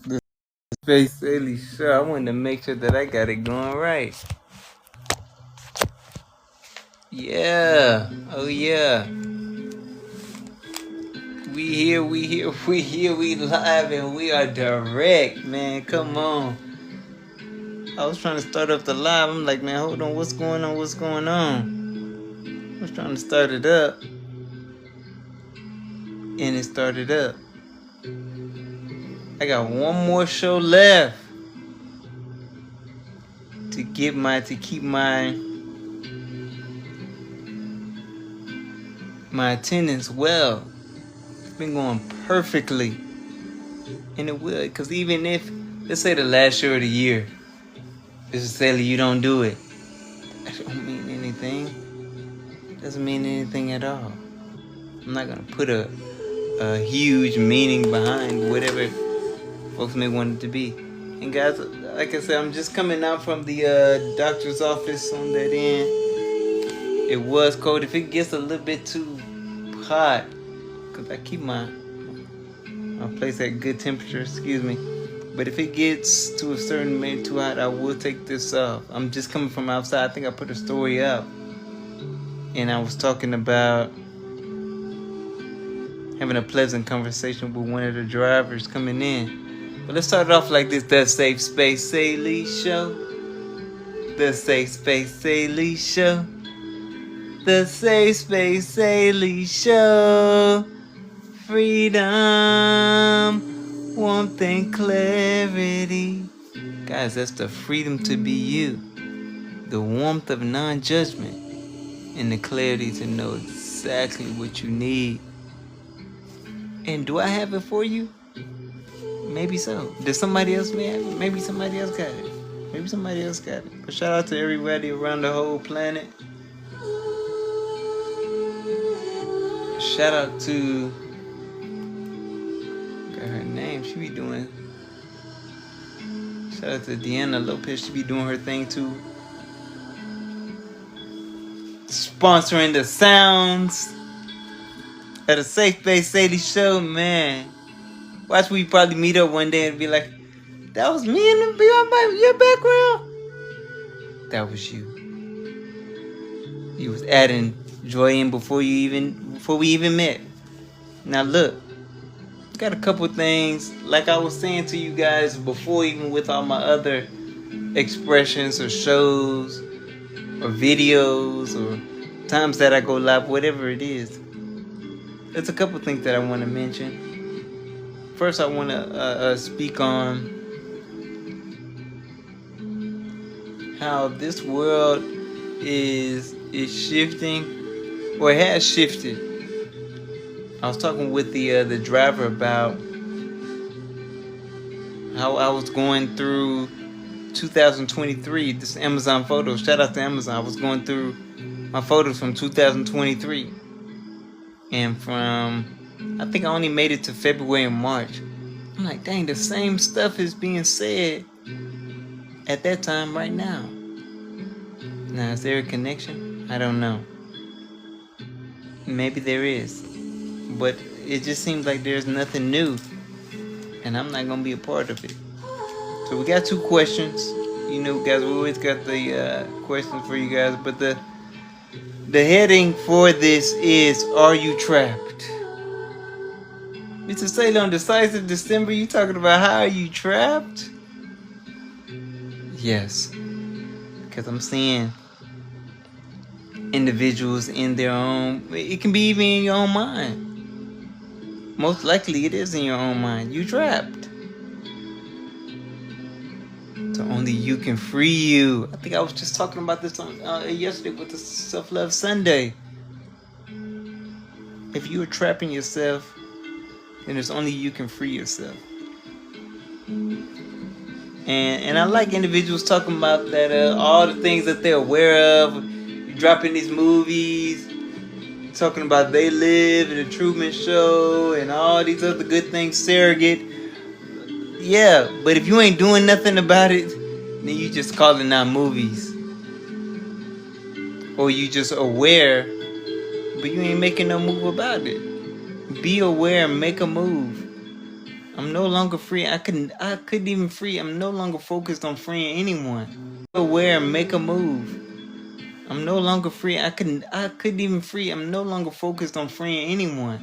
The Space Saylee show. I wanted to make sure that I got it going right. Yeah. Oh yeah. We live and we are direct, man. Come on. I was trying to start up the live. I'm like, man, hold on, what's going on? What's going on? I was trying to start it up. And it started up. I got one more show left to keep my attendance well. It's been going perfectly. And it will, because even if, let's say the last show of the year, Mr. Saylee, you don't do it. That don't mean anything. Doesn't mean anything at all. I'm not gonna put a huge meaning behind whatever folks may want it to be. And guys, like I said, I'm just coming out from the doctor's office on that end. It was cold. If it gets a little bit too hot, because I keep my place at good temperature, excuse me. But if it gets to a certain minute too hot, I will take this off. I'm just coming from outside. I think I put a story up. And I was talking about having a pleasant conversation with one of the drivers coming in. But let's start it off like this. The Safe Space Saylee Show. The Safe Space Saylee Show. The Safe Space Saylee Show. Freedom, warmth, and clarity. Guys, that's the freedom to be you. The warmth of non-judgment. And the clarity to know exactly what you need. And do I have it for you? Maybe so. Does somebody else may have it? Maybe somebody else got it. Maybe somebody else got it. But shout out to everybody around the whole planet. Shout out to, got her name, she be doing, shout out to Deanna Lopez, she be doing her thing too. Sponsoring the sounds at a Safe Space Saylee Show, man. Watch, we probably meet up one day and be like, that was me in your background. That was you. You was adding joy in before we even met. Now look, got a couple things, like I was saying to you guys before, even with all my other expressions or shows or videos or times that I go live, whatever it is. There's a couple things that I want to mention. First, I want to speak on how this world is shifting, or has shifted. I was talking with the driver about how I was going through 2023. This Amazon photo. Shout out to Amazon. I was going through my photos from 2023, and from, I think I only made it to February and March. I'm like, dang, the same stuff is being said at that time right now. Now, is there a connection? I don't know. Maybe there is. But it just seems like there's nothing new. And I'm not going to be a part of it. So we got two questions. You know, guys, we always got the questions for you guys. But the heading for this is, are you trapped? Mr. Saylee, on Decisive December, you talking about how are you trapped? Yes. Because I'm seeing individuals in their own, it can be even in your own mind. Most likely it is in your own mind. You trapped. So only you can free you. I think I was just talking about this on yesterday with the Self-Love Sunday. If you are trapping yourself, then there's only you can free yourself. And I like individuals talking about that, all the things that they're aware of, dropping these movies, talking about They Live and the Truman Show and all these other good things, Surrogate. Yeah, but if you ain't doing nothing about it, then you just calling out movies. Or you just aware, but you ain't making no move about it. Be aware and make a move. I'm no longer free. I couldn't even free. I'm no longer focused on freeing anyone. Aware, make a move. I'm no longer free. I couldn't even free. I'm no longer focused on freeing anyone.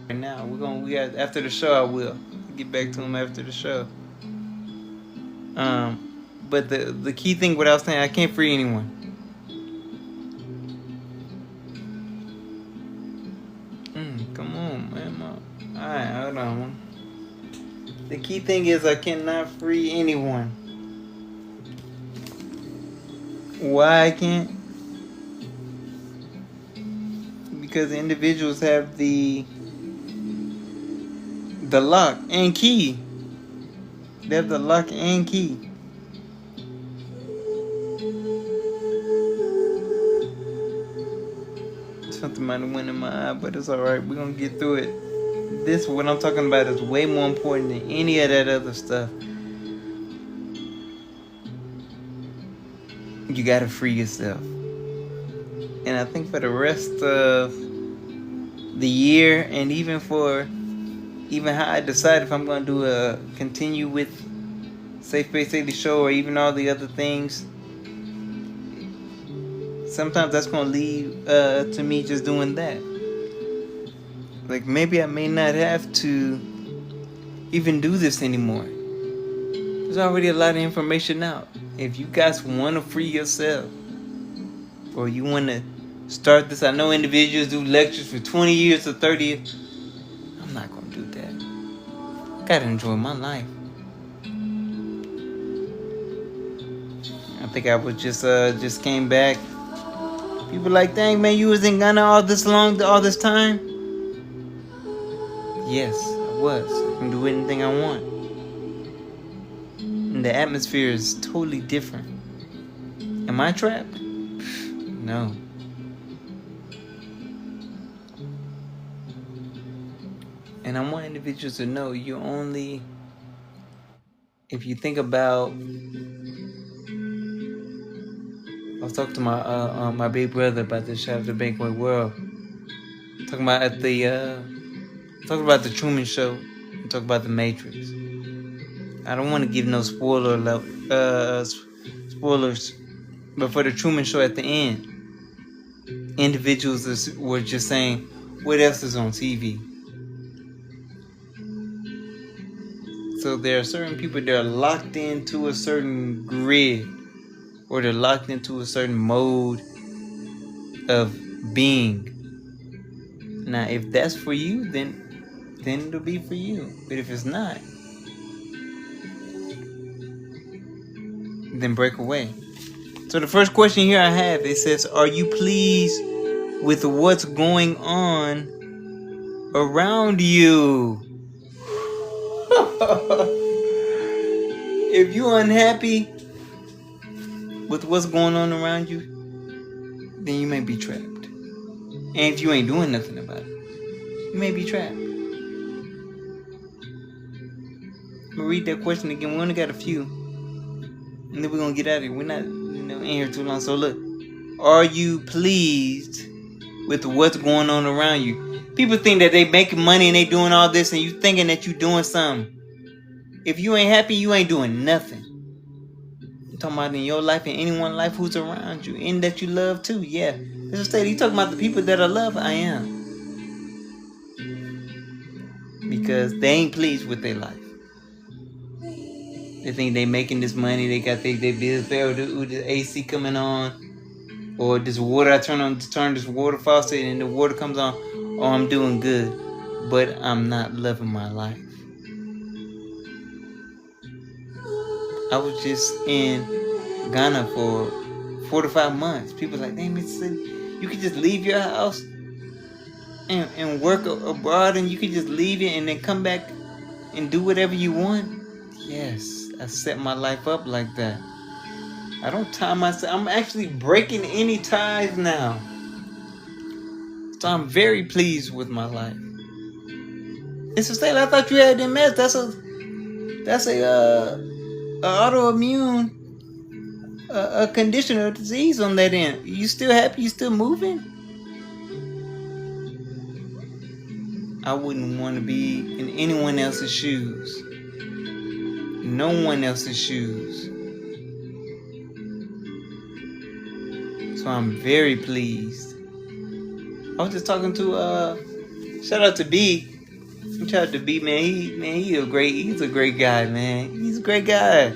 Right now, we got after the show. I will get back to him after the show. But the key thing, what I was saying, I can't free anyone. Come on, man. Alright, hold on. The key thing is I cannot free anyone. Why I can't? Because individuals have the lock and key. They have the lock and key. Something might have went in my eye, but it's alright. We're gonna get through it. This, what I'm talking about, is way more important than any of that other stuff. You gotta free yourself. And I think for the rest of the year, and even how I decide if I'm gonna do a continue with Safe Space Saylee show or even all the other things, sometimes that's gonna lead to me just doing that. Like maybe I may not have to even do this anymore. There's already a lot of information out. If you guys want to free yourself, or you want to start this, I know individuals do lectures for 20 years or 30 years. I'm not gonna do that. Gotta enjoy my life. I think I was just came back. People like, dang man, you was in Ghana all this time? Yes, I was. I can do anything I want. And the atmosphere is totally different. Am I trapped? No. And I want individuals to know you only, if you think about, I was talking to my big brother about this show, The Banquet World. Talking about the Truman Show. Talk about the Matrix. I don't want to give no spoilers, but for the Truman Show at the end, individuals were just saying, "What else is on TV?" So there are certain people that are locked into a certain grid, or they're locked into a certain mode of being. Now, if that's for you, then it'll be for you. But if it's not, then break away. So the first question here I have, it says, are you pleased with what's going on around you? If you're unhappy with what's going on around you, then you may be trapped. And if you ain't doing nothing about it, you may be trapped. I'm gonna read that question again. We only got a few, and then we're gonna get out of here. We're not in here too long. So look, are you pleased with what's going on around you? People think that they making money and they doing all this, and you thinking that you doing something. If you ain't happy, you ain't doing nothing. I'm talking about in your life and anyone's life who's around you and that you love too. Yeah, this is you talking about the people that I love. I am, because they ain't pleased with their life. They think they making this money. They got their bills paid. The AC coming on, or this water. I turn this water faucet and the water comes on. Oh, I'm doing good, but I'm not loving my life. I was just in Ghana for 4 to 5 months. People like, damn, Mississippi, you could just leave your house and work abroad, and you could just leave it and then come back and do whatever you want. Yes, I set my life up like that. I don't tie myself. I'm actually breaking any ties now. So I'm very pleased with my life. It's a state. I thought you had MS. That's a autoimmune a condition or disease on that end. You still happy? You still moving? I wouldn't want to be in anyone else's shoes. No one else's shoes. So I'm very pleased. I was just talking to shout out to B. Shout out to B, man. He's a great guy, man. He's a great guy.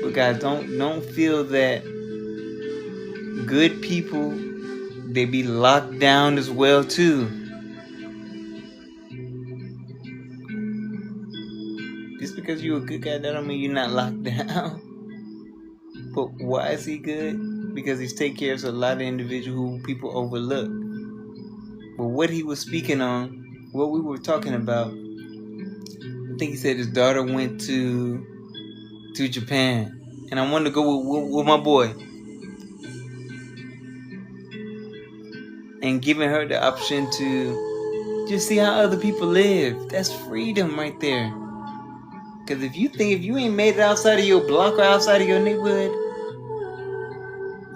But guys, don't feel that good people, they be locked down as well too. Just because you're a good guy, that don't mean you're not locked down. But why is he good? Because he's taking care of a lot of individuals who people overlook. But what he was speaking on, what we were talking about, I think he said his daughter went to Japan, and I wanted to go with my boy, and giving her the option to just see how other people live. That's freedom right there. Because if you ain't made it outside of your block or outside of your neighborhood,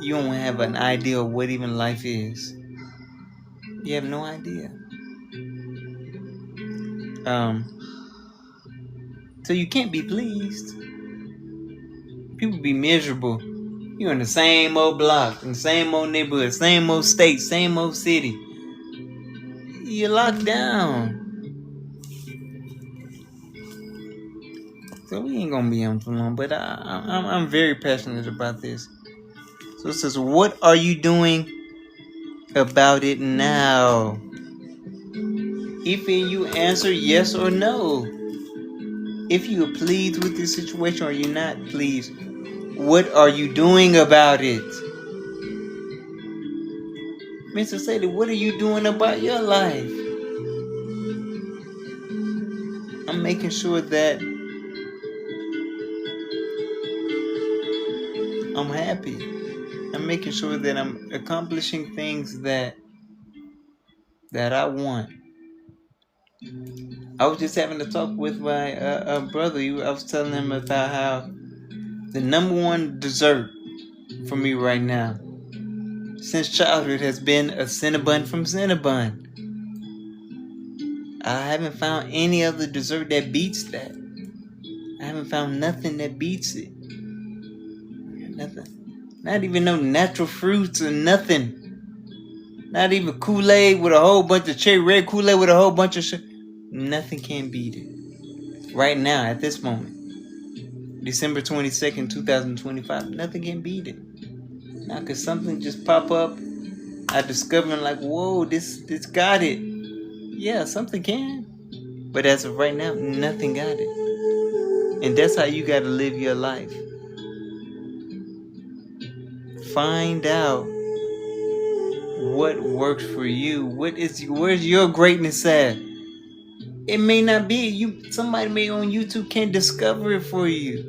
you don't have an idea of what even life is. You have no idea. So you can't be pleased. People be miserable. You're in the same old block, in the same old neighborhood, same old state, same old city. You're locked down. So we ain't gonna be on too long, but I'm very passionate about this. So it says, what are you doing about it now? If you answer yes or no. If you are pleased with this situation or you're not pleased, what are you doing about it? Mr. Saylee, what are you doing about your life? I'm making sure that I'm happy. I'm making sure that I'm accomplishing things that I want. I was just having a talk with my brother. I was telling him about how the number one dessert for me right now since childhood has been a Cinnabon from Cinnabon. I haven't found any other dessert that beats that. I haven't found nothing that beats it. Nothing. Not even no natural fruits or nothing. Not even Kool-Aid with a whole bunch of cherry red Kool-Aid with a whole bunch of shit. Nothing can beat it. Right now, at this moment. December 22nd, 2025. Nothing can beat it. Now, cause something just pop up, I discover like, whoa, this got it. Yeah, something can. But as of right now, nothing got it. And that's how you gotta live your life. Find out what works for you. Where's your greatness at? It may not be you. Somebody may on YouTube can discover it for you.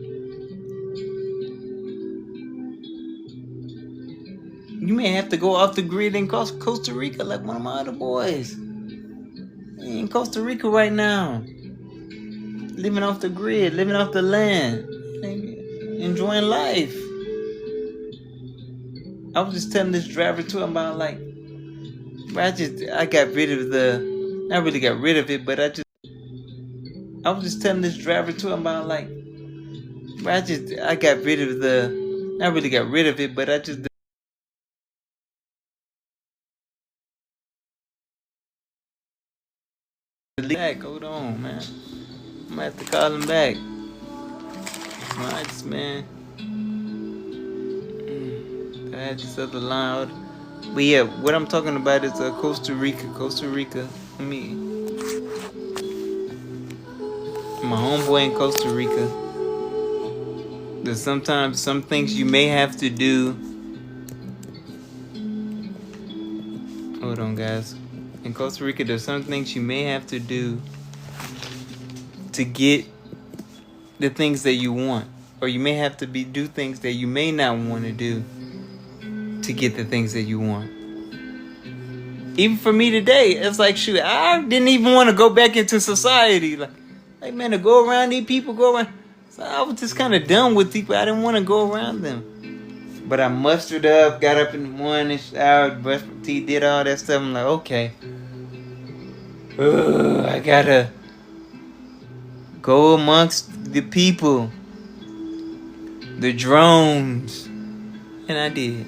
You may have to go off the grid in Costa Rica like one of my other boys. In Costa Rica right now. Living off the grid, living off the land. Enjoying life. I was just telling this driver too about like, I got rid of not really got rid of it, but I was just telling this driver too about like, I got rid of not really got rid of it, but I just back. Hold on, man. I'm gonna have to call him back. Nice, man. I had this other line. But yeah, what I'm talking about is Costa Rica. I mean, my homeboy in Costa Rica. There's sometimes some things you may have to do. Hold on, guys. In Costa Rica, there's some things you may have to do to get the things that you want. Or you may have to do things that you may not want to do to get the things that you want. Even for me today, it's like, shoot, I didn't even want to go back into society. Like man, to go around these people, it's So I was just kind of done with people. I didn't want to go around them. But I mustered up, got up in the morning, showered, brushed my teeth, did all that stuff. I'm like, okay. I gotta go amongst the people, the drones. And I did.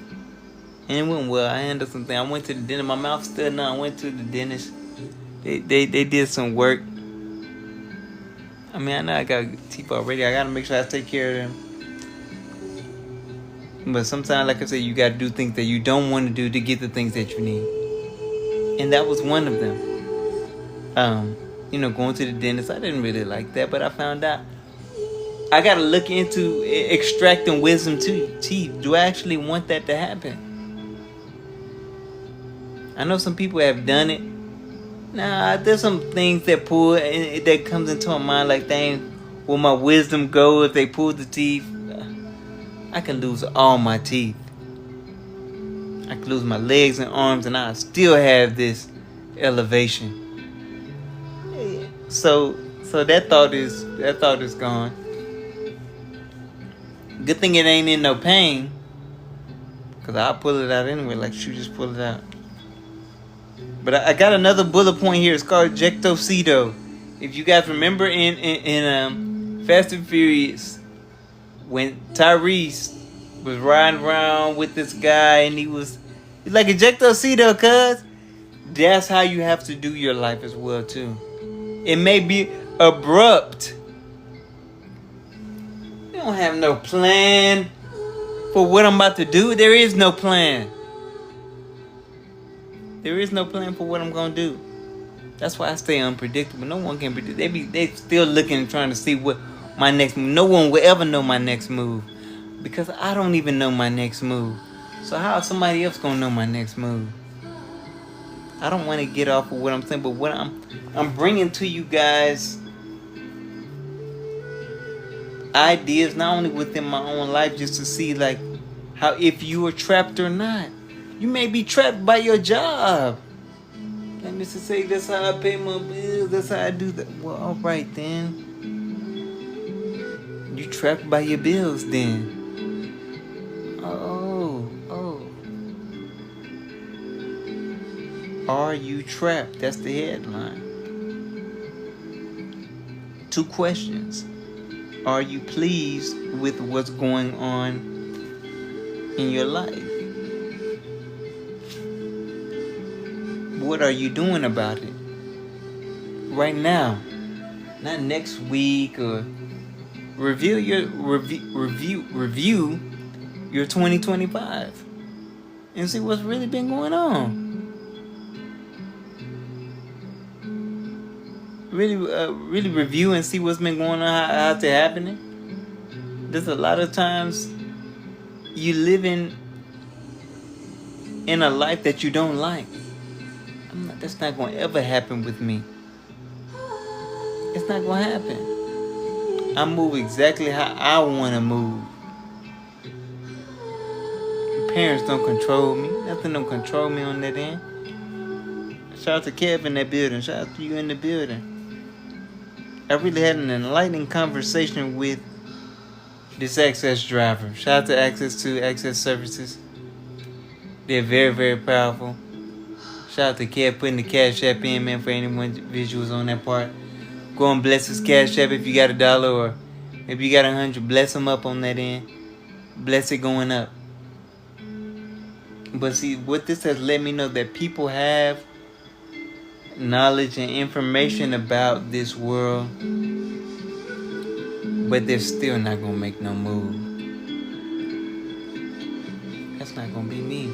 And it went well. I handled something. I went to the dentist. My mouth still numb. I went to the dentist. They did some work. I mean, I know I got teeth already. I gotta make sure I take care of them. But sometimes, like I said, you gotta do things that you don't want to do to get the things that you need. And that was one of them. Going to the dentist, I didn't really like that, but I found out I gotta look into extracting wisdom teeth. Do I actually want that to happen? I know some people have done it. Nah, there's some things that that comes into my mind, like, dang, will my wisdom go if they pull the teeth? I can lose all my teeth. I can lose my legs and arms, and I still have this elevation. So that thought is gone. Good thing it ain't in no pain, cause I'll pull it out anyway. Like, you just pull it out. But I got another bullet point here. It's called Ejectocito. If you guys remember in Fast and Furious, when Tyrese was riding around with this guy and he's like, Ejectocito, cuz. That's how you have to do your life as well too. It may be abrupt. You don't have no plan for what I'm about to do. There is no plan. There is no plan for what I'm gonna do. That's why I stay unpredictable. No one can predict. They still looking and trying to see what my next move. No one will ever know my next move, because I don't even know my next move. So how is somebody else gonna know my next move? I don't want to get off of what I'm saying, but what I'm bringing to you guys ideas not only within my own life, just to see like how if you are trapped or not. You may be trapped by your job. Let me just say, that's how I pay my bills. That's how I do that. Well, all right then. You trapped by your bills then. Oh. Are you trapped? That's the headline. 2 questions. Are you pleased with what's going on in your life? What are you doing about it right now? Not next week, or review your 2025 and see what's really been going on. Really review and see what's been going on, how's it happening. There's a lot of times you living in a life that you don't like. That's not going to ever happen with me. It's not going to happen. I move exactly how I want to move. Parents don't control me. Nothing don't control me on that end. Shout out to Kev in that building. Shout out to you in the building. I really had an enlightening conversation with this Access driver. Shout out to Access Services. They're very, very powerful. Shout out to Kev putting the Cash App in, man, for anyone visuals on that part. Go and bless his Cash App if you got $1, or if you got 100, bless him up on that end. Bless it going up. But see, what this has let me know, that people have knowledge and information about this world, but they're still not gonna make no move. That's not gonna be me.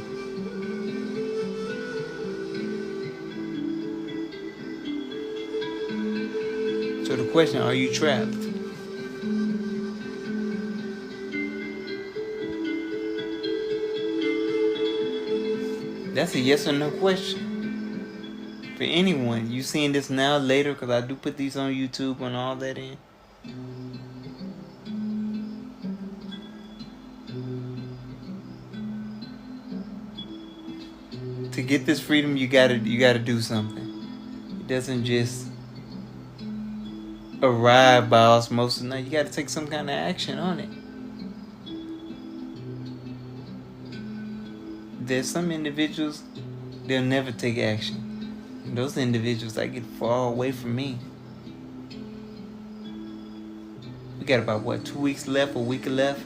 So the question, are you trapped? That's a yes or no question. For anyone, you seeing this now, later, because I do put these on YouTube and all that in. To get this freedom, you gotta do something. It doesn't just arrive by osmosis. Now you got to take some kind of action on it. There's some individuals, they'll never take action. And those individuals, I get far away from me. We got about 2 weeks left, a week left.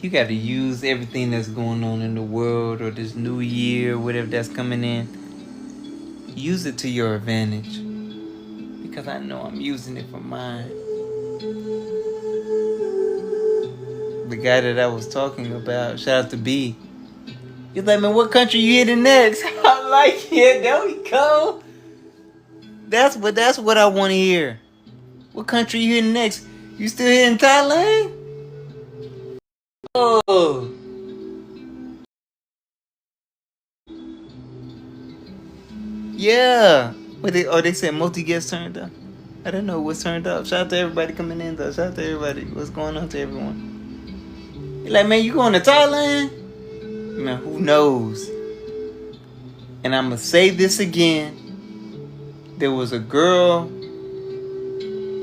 You got to use everything that's going on in the world, or this new year, whatever that's coming in. Use it to your advantage, because I know I'm using it for mine. The guy that I was talking about, shout out to B. He's like, man, what country you hitting next? I like it. There we go. That's what I want to hear. What country you hitting next? You still hitting Thailand? Oh. Yeah. They said multi guests turned up. I didn't know what's turned up. Shout out to everybody coming in though. Shout out to everybody. What's going on to everyone? You're like, man, you going to Thailand? Man, who knows? And I'm gonna say this again. There was a girl.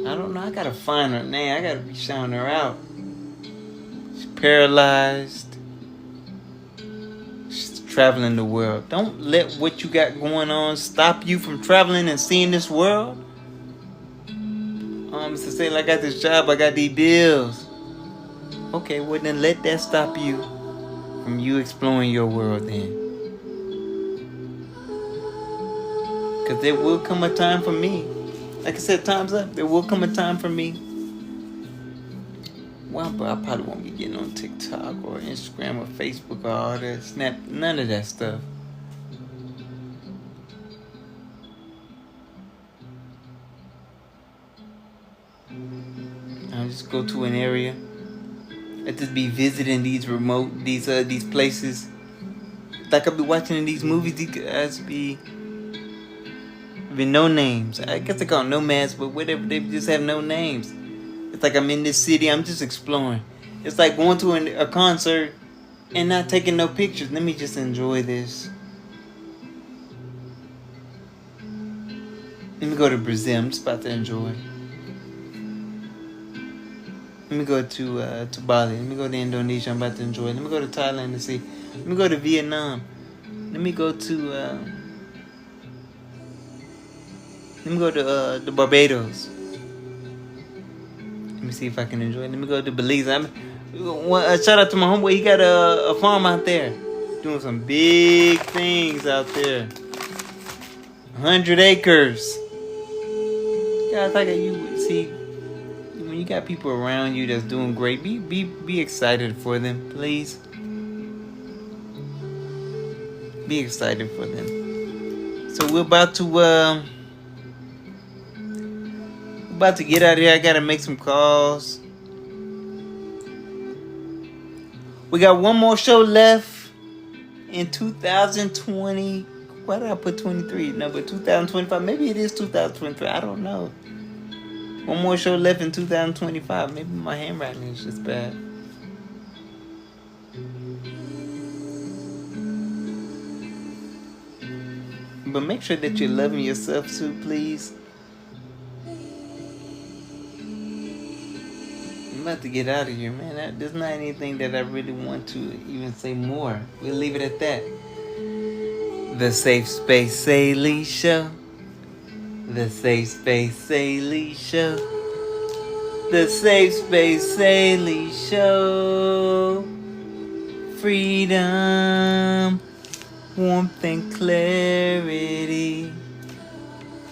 I don't know. I gotta find her name. I gotta be shouting her out. She's paralyzed. She's traveling the world. Don't let what you got going on stop you from traveling and seeing this world. Mr. Saylee, I got this job. I got these bills. Okay, well then let that stop you from you exploring your world then. Because there will come a time for me. Like I said, time's up. There will come a time for me. Well, but I probably won't be getting on TikTok or Instagram or Facebook or all that. Snap, none of that stuff. I'll just go to an area. I just be visiting these places. Like I'll be watching these movies. These guys be no names. I guess they call them nomads, but whatever. They just have no names. It's like I'm in this city. I'm just exploring. It's like going to a concert and not taking no pictures. Let me just enjoy this. Let me go to Brazil. I'm just about to enjoy. Let me go to Bali. Let me go to Indonesia. I'm about to enjoy. Let me go to Thailand and see. Let me go to Vietnam. Let me go to the Barbados. Let me see if I can enjoy it. Let me go to Belize. Shout out to my homeboy. He got a farm out there, doing some big things out there. 100 acres. Guys, like you see, when you got people around you that's doing great, be excited for them, please. Be excited for them. So we're about to get out of here. I gotta make some calls. We got one more show left in 2020. Why did I put 23? No, but 2025. Maybe it is 2023. I don't know. One more show left in 2025. Maybe my handwriting is just bad. But make sure that you're loving yourself too, please. I'm about to get out of here, man. There's not anything that I really want to even say more. We'll leave it at that. The Safe Space Saylee Show. The Safe Space Saylee Show. The Safe Space Saylee Show. Freedom, warmth, and clarity.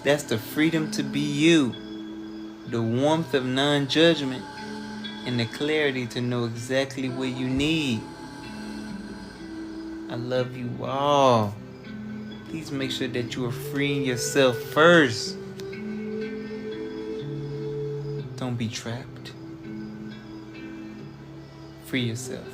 That's the freedom to be you. The warmth of non-judgment. And the clarity to know exactly what you need. I love you all. Please make sure that you are freeing yourself first. Don't be trapped. Free yourself.